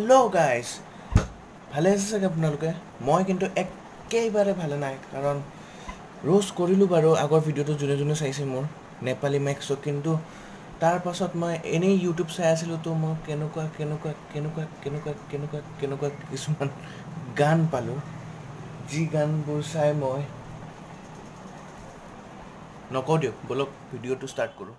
Hello guys ভালে আছে চাগে আপোনালোকে মই কিন্তু একেবাৰে ভালে নাই কাৰণ रोज কৰিলো বাৰু আগৰ ভিডিওটো জুনে জুনে চাইছে মোৰ নেপালী মেক্সক কিন্তু তাৰ পাছত মই এনে ইউটিউব চাই আছিলো তো মই কেনেকুৱা কিছুমান গান পালো যি গানবোৰ চাই মই নকওঁ দিয়ক বলক ভিডিওটো ষ্টাৰ্ট কৰো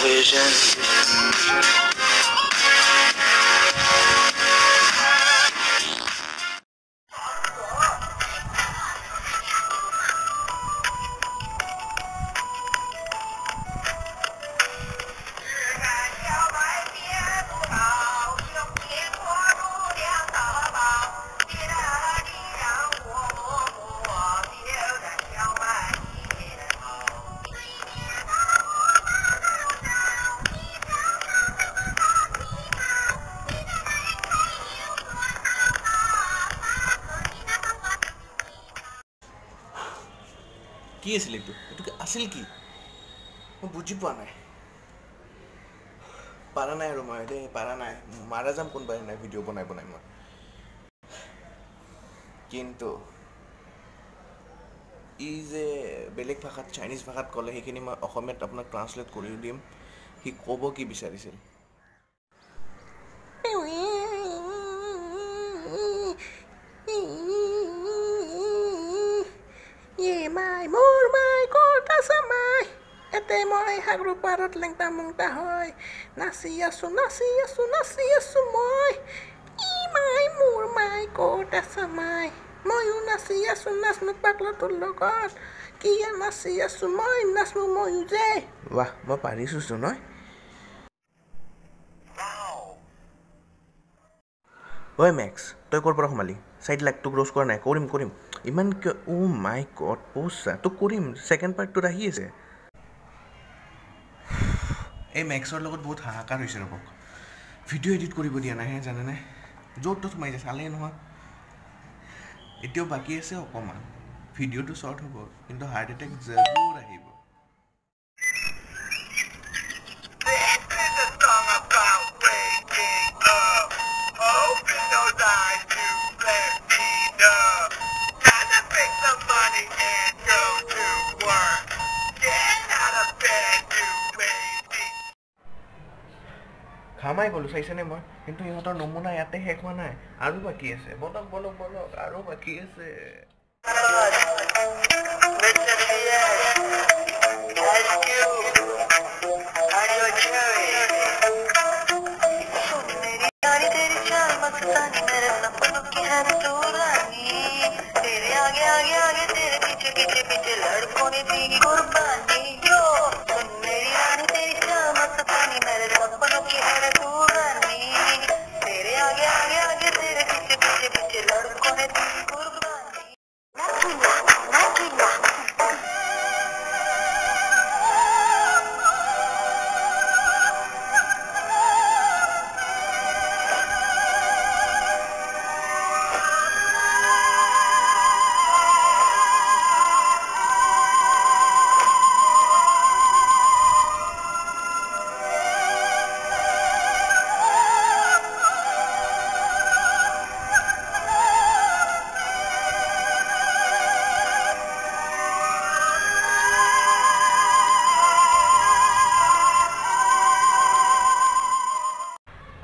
Vision. কি আছিল এটো কি আছিল কি মই বুজি পোৱা নাই পাৰা নাই আৰু মই দেই পাৰা নাই মাৰা যাম কোনবাই নাই ভিডিও বনাই মই কিন্তু ই যে বেলেগ ভাষাত চাইনিজ ভাষাত ক'লে সেইখিনি মই অসমীয়াত আপোনাক ট্ৰান্সলেট কৰি দিম সি ক'ব কি বিচাৰিছিল মই সাগৰ পাৰত লেংটা মুংটা হয় নাচি আছো মই ই মাই মোৰ মাই ক'ত আছা মাই ময়ো নাচি আছো নাচনো পাগলাটোৰ লগত কিয় নাচি আছো মই নাচনো ময়ো যে বাহ মই পাৰিছোছো নহয় ঐ মেক্স তই ক'ৰ পৰা সোমালি চাইড লাগ তোক ৰোজ কৰা নাই কৰিম ইমান কিয় অ' মাই গড প'চা তোক কৰিম ছেকেণ্ড পাৰ্টটোত আহি আছে এই মেক্সৰ লগত বহুত হাহাকাৰ হৈছে ৰ'বক ভিডিঅ' এডিট কৰিব দিয়া নাই জানেনে য'ত ত'ত সোমাই যায় চালেই নহয় এতিয়াও বাকী আছে অকণমান ভিডিঅ'টো শ্বৰ্ট হ'ব কিন্তু হাৰ্ট এটেক জৰুৰ আহিব খামাই গ'লো চাইছেনে মই কিন্তু ইহঁতৰ নমুনা ইয়াতে শেষ হোৱা নাই আৰু বাকী আছে বলক আৰু বাকী আছে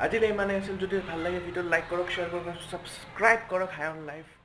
আজিলৈ ইমানে আছিল যদি ভাল লাগে ভিডিঅ' লাইক কৰক শ্বেয়াৰ কৰক ছাবস্ক্ৰাইব কৰক হাই অন লাইফ